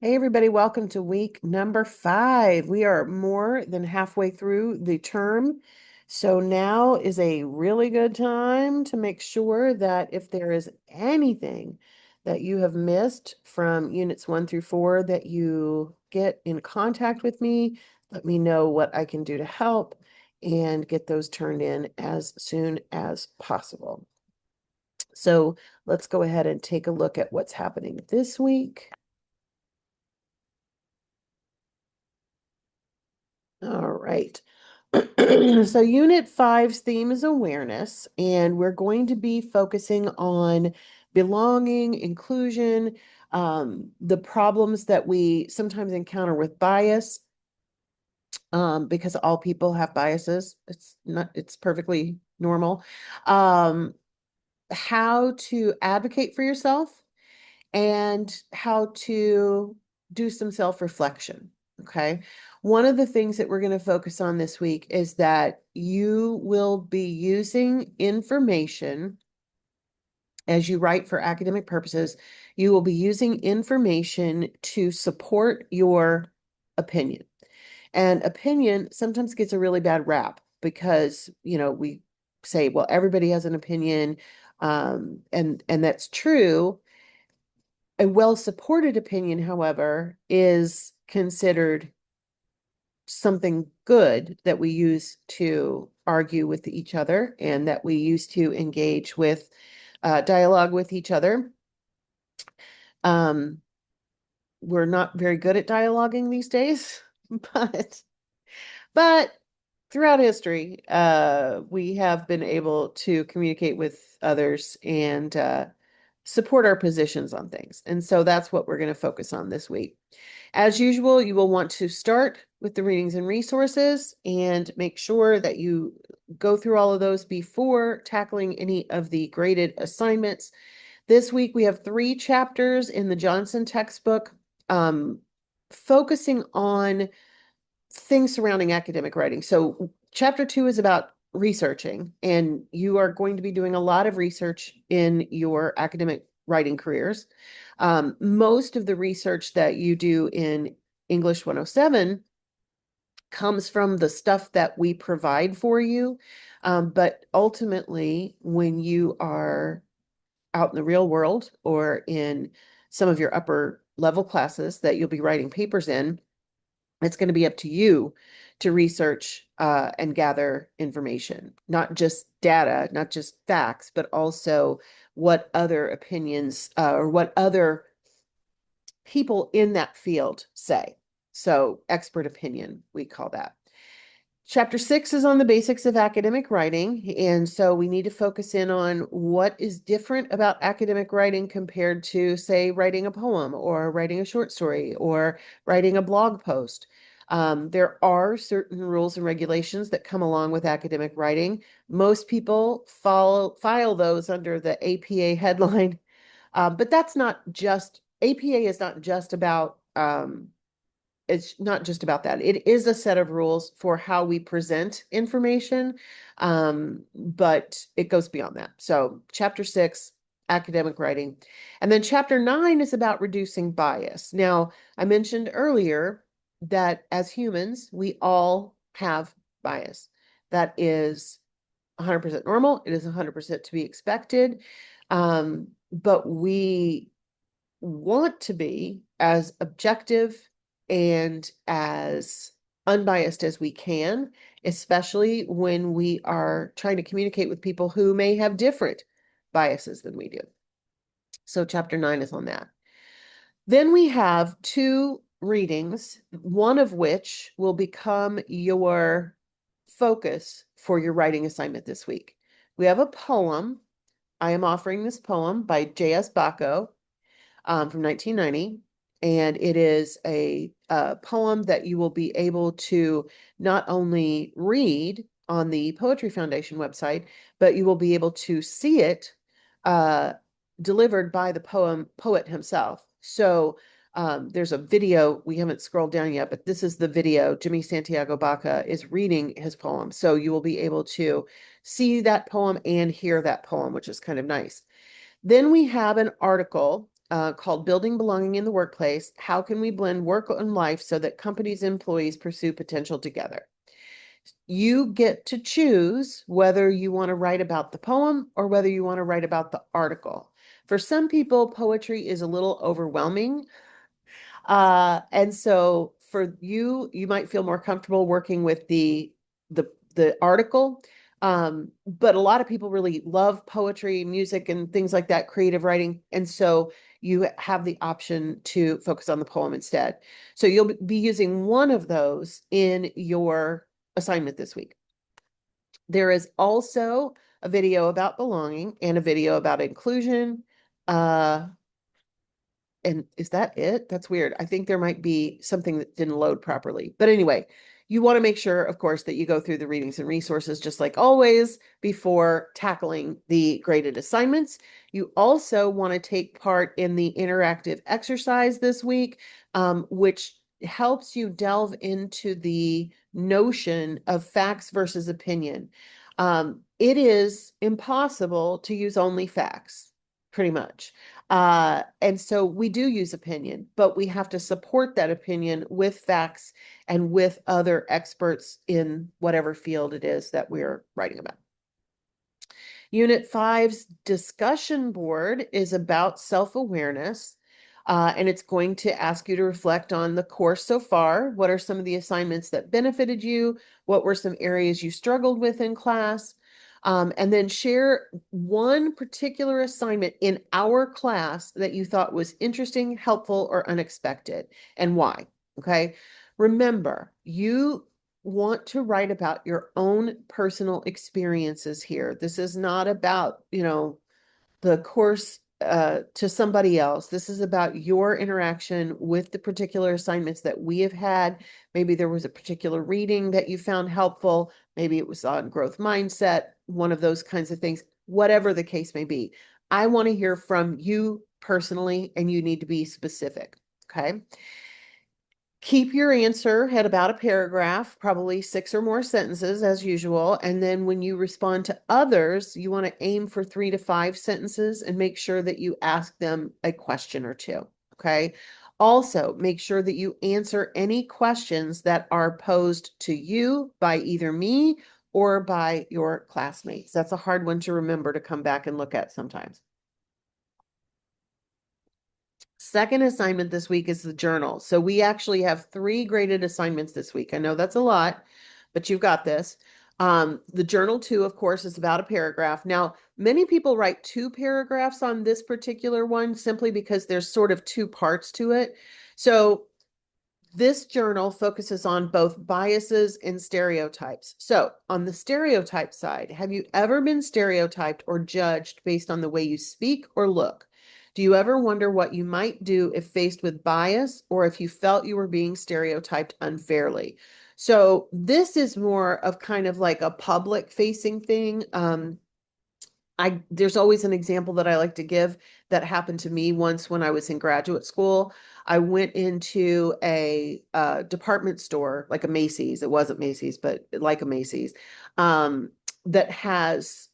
Hey everybody, welcome to week number 5. We are more than halfway through the term. So now is a really good time to make sure that if there is anything that you have missed from units 1 through 4, that you get in contact with me. Let me know what I can do to help and get those turned in as soon as possible. So let's go ahead and take a look at what's happening this week. All right. So Unit 5's theme is awareness, and we're going to be focusing on belonging, inclusion, the problems that we sometimes encounter with bias, because all people have biases. It's perfectly normal. Um, how to advocate for yourself and how to do some self-reflection. Okay. One of the things that we're going to focus on this week is that you will be using information as you write for academic purposes. You will be using information to support your opinion. And opinion sometimes gets a really bad rap because, we say, well, everybody has an opinion. And that's true. A well-supported opinion, however, is considered something good that we use to argue with each other and that we use to engage with dialogue with each other. Um, we're not very good at dialoguing these days, but throughout history, we have been able to communicate with others and support our positions on things. And so that's what we're going to focus on this week. As usual, you will want to start with the readings and resources and make sure that you go through all of those before tackling any of the graded assignments. This week, we have 3 chapters in the Johnson textbook, focusing on things surrounding academic writing. So chapter 2 is about researching, and you are going to be doing a lot of research in your academic writing careers. Most of the research that you do in English 107 comes from the stuff that we provide for you. But ultimately, when you are out in the real world or in some of your upper level classes that you'll be writing papers in, it's going to be up to you to research and gather information, not just data, not just facts, but also what other opinions or what other people in that field say. So expert opinion, we call that. Chapter 6 is on the basics of academic writing. And so we need to focus in on what is different about academic writing compared to, say, writing a poem or writing a short story or writing a blog post. There are certain rules and regulations that come along with academic writing. Most people file those under the APA headline, but that's not just, APA is not just about it's not just about that. It is a set of rules for how we present information, but it goes beyond that. So chapter 6, academic writing. And then chapter 9 is about reducing bias. Now, I mentioned earlier that as humans, we all have bias. That is 100% normal. It is 100% to be expected. But we want to be as objective and as unbiased as we can, especially when we are trying to communicate with people who may have different biases than we do. So chapter 9 is on that. Then we have 2 readings, one of which will become your focus for your writing assignment this week. We have a poem. I am offering this poem by J.S. Bacco from 1990. And it is a poem that you will be able to not only read on the Poetry Foundation website, but you will be able to see it delivered by the poet himself. So there's a video, we haven't scrolled down yet, but this is the video. Jimmy Santiago Baca is reading his poem. So you will be able to see that poem and hear that poem, which is kind of nice. Then we have an article called Building Belonging in the Workplace. How can we blend work and life so that companies and employees pursue potential together? You get to choose whether you want to write about the poem or whether you want to write about the article. For some people, poetry is a little overwhelming. And so for you, you might feel more comfortable working with the article. But a lot of people really love poetry, music, and things like that, creative writing. And so you have the option to focus on the poem instead. So you'll be using one of those in your assignment this week. There is also a video about belonging and a video about inclusion. And is that it? That's weird. I think there might be something that didn't load properly. But anyway, you want to make sure, of course, that you go through the readings and resources just like always before tackling the graded assignments. You also want to take part in the interactive exercise this week, which helps you delve into the notion of facts versus opinion. It is impossible to use only facts, pretty much. And so we do use opinion, but we have to support that opinion with facts and with other experts in whatever field it is that we're writing about. Unit 5's discussion board is about self-awareness, and it's going to ask you to reflect on the course so far. What are some of the assignments that benefited you? What were some areas you struggled with in class? And then share one particular assignment in our class that you thought was interesting, helpful, or unexpected, and why. Okay. Remember, you want to write about your own personal experiences here. This is not about, the course to somebody else. This is about your interaction with the particular assignments that we have had. Maybe there was a particular reading that you found helpful. Maybe it was on growth mindset, one of those kinds of things, whatever the case may be. I want to hear from you personally, and you need to be specific. Okay. Keep your answer at about a paragraph, probably 6 or more sentences as usual. And then when you respond to others, you want to aim for 3 to 5 sentences and make sure that you ask them a question or two. Okay. Also, make sure that you answer any questions that are posed to you by either me or by your classmates. That's a hard one to remember to come back and look at sometimes. Second assignment this week is the journal. So we actually have 3 graded assignments this week. I know that's a lot, but you've got this. The journal 2, of course, is about a paragraph. Now, many people write 2 paragraphs on this particular one simply because there's sort of 2 parts to it. So this journal focuses on both biases and stereotypes. So on the stereotype side, have you ever been stereotyped or judged based on the way you speak or look? Do you ever wonder what you might do if faced with bias or if you felt you were being stereotyped unfairly? So this is more of kind of like a public facing thing. There's always an example that I like to give that happened to me once when I was in graduate school. I went into a department store, like a Macy's. It wasn't Macy's, but like a Macy's, that has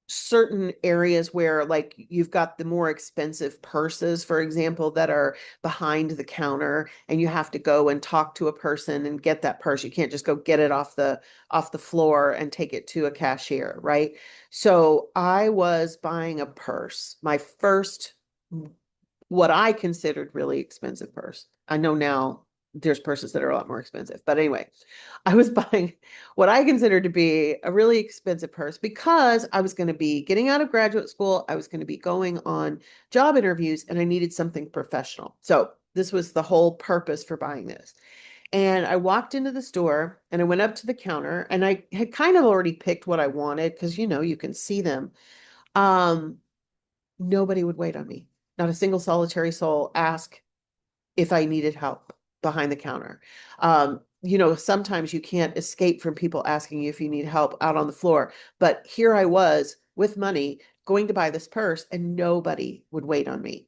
certain areas where like you've got the more expensive purses, for example, that are behind the counter, and you have to go and talk to a person and get that purse. You can't just go get it off the floor and take it to a cashier, right? So I was buying a purse, my first, what I considered really expensive purse. I know now there's purses that are a lot more expensive, but anyway, I was buying what I considered to be a really expensive purse because I was going to be getting out of graduate school. I was going to be going on job interviews and I needed something professional. So this was the whole purpose for buying this. And I walked into the store and I went up to the counter and I had kind of already picked what I wanted because, you can see them. Nobody would wait on me. Not a single solitary soul asked if I needed help behind the counter. Sometimes you can't escape from people asking you if you need help out on the floor. But here I was with money going to buy this purse and nobody would wait on me.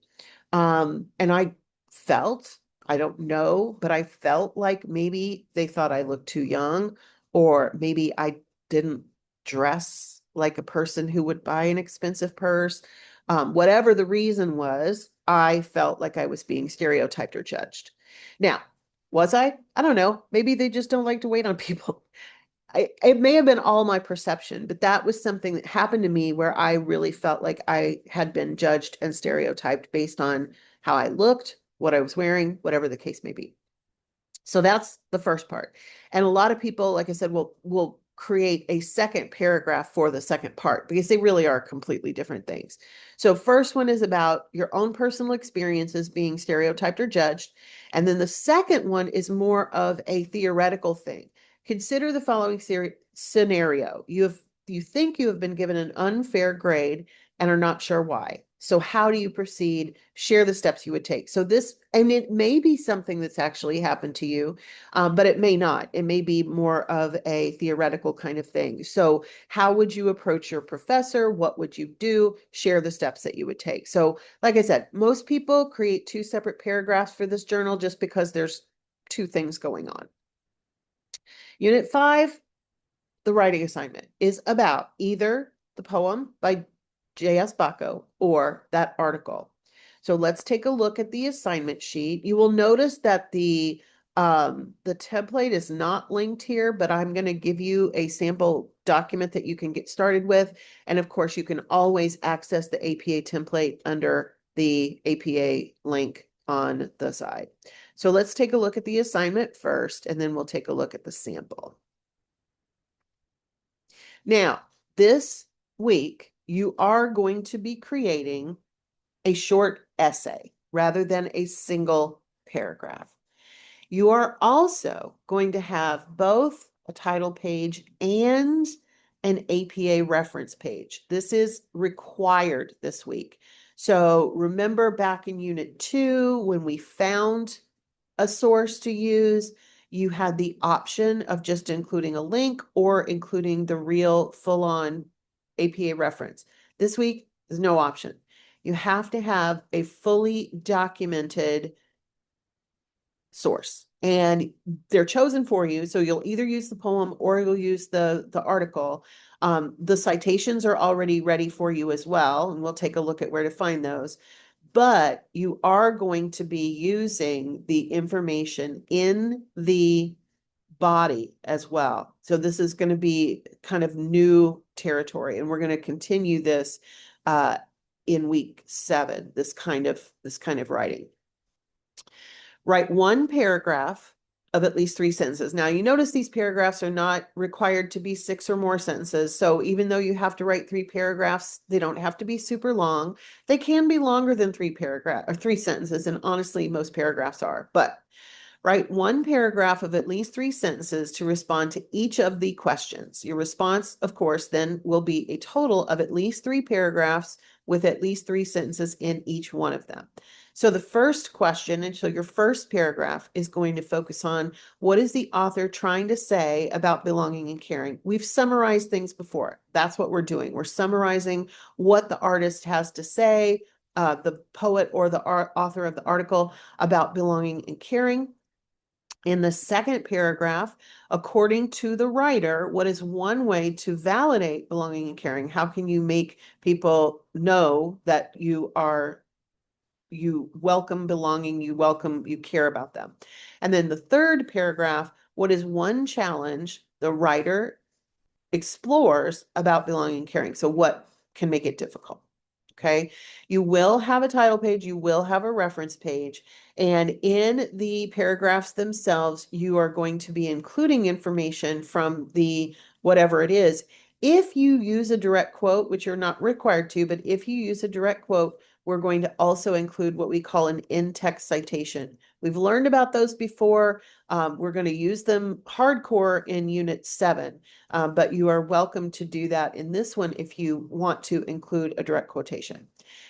And I felt, I don't know, but I felt like maybe they thought I looked too young, or maybe I didn't dress like a person who would buy an expensive purse. Whatever the reason was, I felt like I was being stereotyped or judged. Now, was I? I don't know. Maybe they just don't like to wait on people. It may have been all my perception, but that was something that happened to me where I really felt like I had been judged and stereotyped based on how I looked, what I was wearing, whatever the case may be. So that's the first part. And a lot of people, like I said, will create a second paragraph for the second part because they really are completely different things. So first one is about your own personal experiences being stereotyped or judged. And then the second one is more of a theoretical thing. Consider the following scenario. You think you have been given an unfair grade and are not sure why. So how do you proceed? Share the steps you would take. So this, and it may be something that's actually happened to you, but it may not. It may be more of a theoretical kind of thing. So how would you approach your professor? What would you do? Share the steps that you would take. So like I said, most people create two separate paragraphs for this journal just because there's two things going on. Unit 5, the writing assignment, is about either the poem by J.S. Bacco or that article. So let's take a look at the assignment sheet. You will notice that the template is not linked here, but I'm going to give you a sample document that you can get started with. And of course, you can always access the APA template under the APA link on the side. So let's take a look at the assignment first, and then we'll take a look at the sample. Now, this week, you are going to be creating a short essay rather than a single paragraph. You are also going to have both a title page and an APA reference page. This is required this week. So remember back in Unit 2, when we found a source to use, you had the option of just including a link or including the real full-on APA reference. This week, there's no option. You have to have a fully documented source, and they're chosen for you. So you'll either use the poem or you'll use the article. The citations are already ready for you as well, and we'll take a look at where to find those. But you are going to be using the information in the body as well. So this is going to be kind of new territory, and we're going to continue this in week 7, this kind of writing. Write one paragraph of at least 3 sentences. Now, you notice these paragraphs are not required to be 6 or more sentences. So even though you have to write 3 paragraphs, they don't have to be super long. They can be longer than 3 sentences, and honestly, most paragraphs are. But write one paragraph of at least 3 sentences to respond to each of the questions. Your response, of course, then will be a total of at least 3 paragraphs with at least 3 sentences in each one of them. So the first question, and so your first paragraph is going to focus on what is the author trying to say about belonging and caring. We've summarized things before. That's what we're doing. We're summarizing what the artist has to say, the poet or the author of the article, about belonging and caring. In the second paragraph, according to the writer, what is one way to validate belonging and caring? How can you make people know that you welcome belonging, you care about them? And then the third paragraph, what is one challenge the writer explores about belonging and caring? So what can make it difficult? Okay, you will have a title page, you will have a reference page, and in the paragraphs themselves, you are going to be including information from the whatever it is. If you use a direct quote, which you're not required to, but if you use a direct quote, we're going to also include what we call an in-text citation. We've learned about those before. We're going to use them hardcore in Unit 7, but you are welcome to do that in this one if you want to include a direct quotation.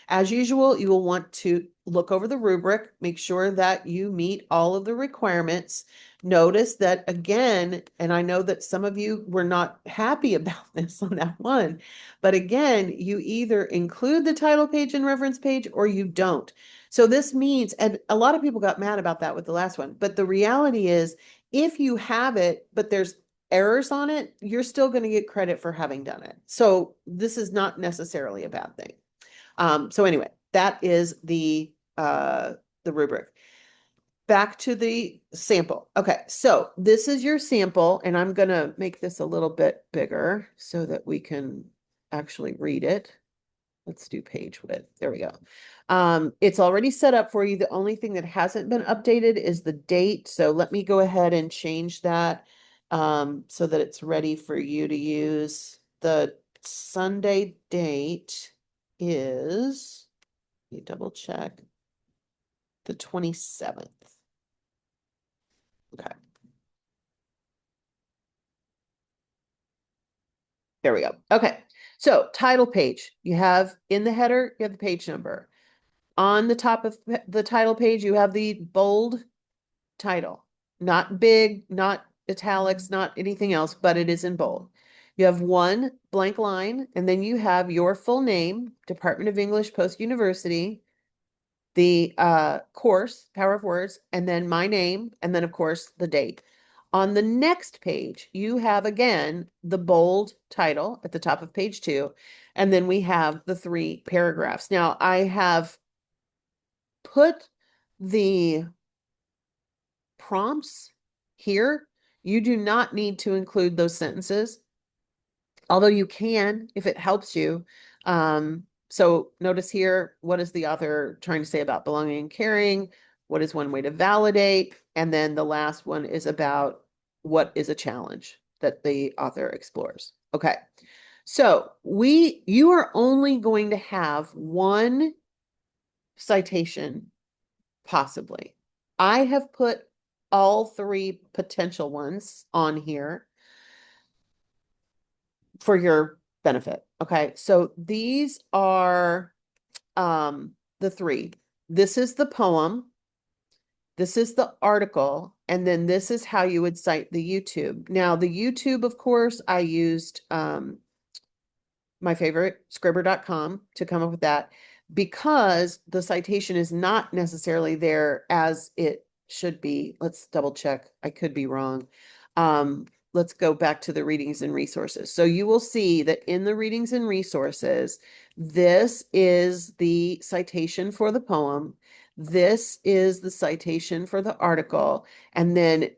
As usual, you will want to look over the rubric, make sure that you meet all of the requirements. Notice that again, and I know that some of you were not happy about this on that one, but again, you either include the title page and reference page or you don't. So this means, and a lot of people got mad about that with the last one, but the reality is if you have it, but there's errors on it, you're still going to get credit for having done it. So this is not necessarily a bad thing. So anyway, that is the rubric. Back to the sample. Okay, so this is your sample, and I'm gonna make this a little bit bigger so that we can actually read it. Let's do page width. There we go. It's already set up for you. The only thing that hasn't been updated is the date. So let me go ahead and change that so that it's ready for you to use. The Sunday date is, let me double check, the 27th. Okay. There we go. Okay. So title page, you have in the header, you have the page number. On the top of the title page, you have the bold title, not big, not italics, not anything else, but it is in bold. You have one blank line, and then you have your full name, Department of English Post University, the course, Power of Words, and then my name, and then of course the date. On the next page, you have again the bold title at the top of page 2, and then we have the 3 paragraphs. Now, I have put the prompts here. You do not need to include those sentences, although you can if it helps you. So notice here, what is the author trying to say about belonging and caring? What is one way to validate? And then the last one is about what is a challenge that the author explores. Okay. So you are only going to have one citation, possibly. I have put all 3 potential ones on here for your benefit. Okay. So these are the 3. This is the poem. This is the article. And then this is how you would cite the YouTube. Now, the YouTube, of course, I used my favorite, scribber.com, to come up with that because the citation is not necessarily there as it should be. Let's double check. I could be wrong. Let's go back to the readings and resources. So you will see that in the readings and resources, this is the citation for the poem. This is the citation for the article. And then,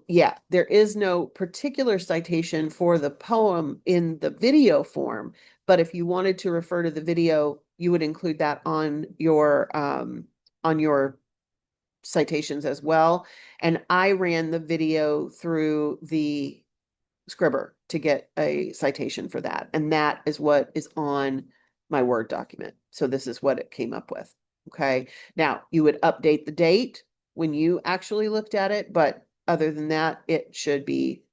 yeah, there is no particular citation for the poem in the video form. But if you wanted to refer to the video, you would include that on your citations as well. And I ran the video through the Scribber to get a citation for that. And that is what is on my Word document. So this is what it came up with. Okay. Now you would update the date when you actually looked at it, but other than that, it should be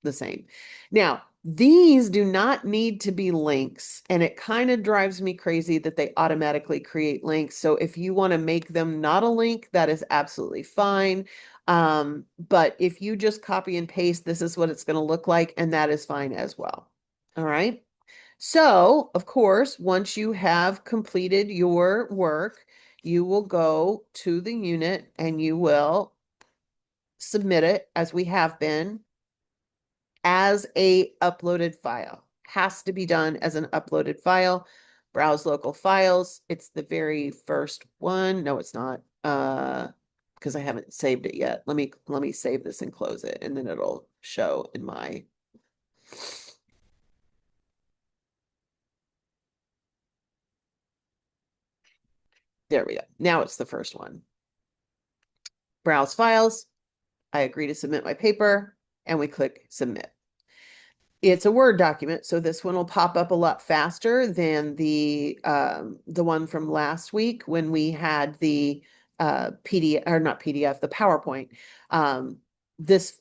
the same. Now, these do not need to be links, and it kind of drives me crazy that they automatically create links. So if you want to make them not a link, that is absolutely fine. But if you just copy and paste, this is what it's going to look like, and that is fine as well. All right. So, of course, once you have completed your work, you will go to the unit and you will submit it as we have been as a uploaded file. Has to be done as an uploaded file. Browse local files. It's the very first one. No, it's not. Because I haven't saved it yet. Let me save this and close it, and then it'll show in my there we go. Now it's the first one. Browse files. I agree to submit my paper, and we click submit. It's a Word document, so this one will pop up a lot faster than the one from last week when we had the PDF, or not PDF, the PowerPoint. This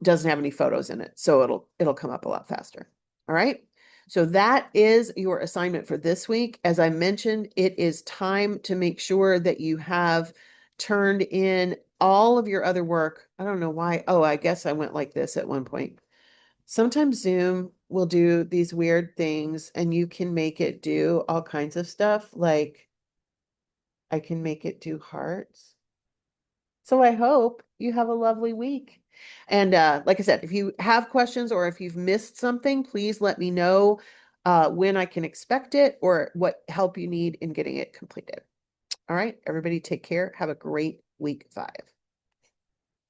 doesn't have any photos in it, so it'll come up a lot faster. All right. So that is your assignment for this week. As I mentioned, it is time to make sure that you have turned in all of your other work. I don't know why. Oh, I guess I went like this at one point. Sometimes Zoom will do these weird things and you can make it do all kinds of stuff. Like I can make it do hearts. So I hope you have a lovely week. And like I said, if you have questions or if you've missed something, please let me know. when I can expect it, or what help you need in getting it completed. All right, everybody take care. Have a great week 5.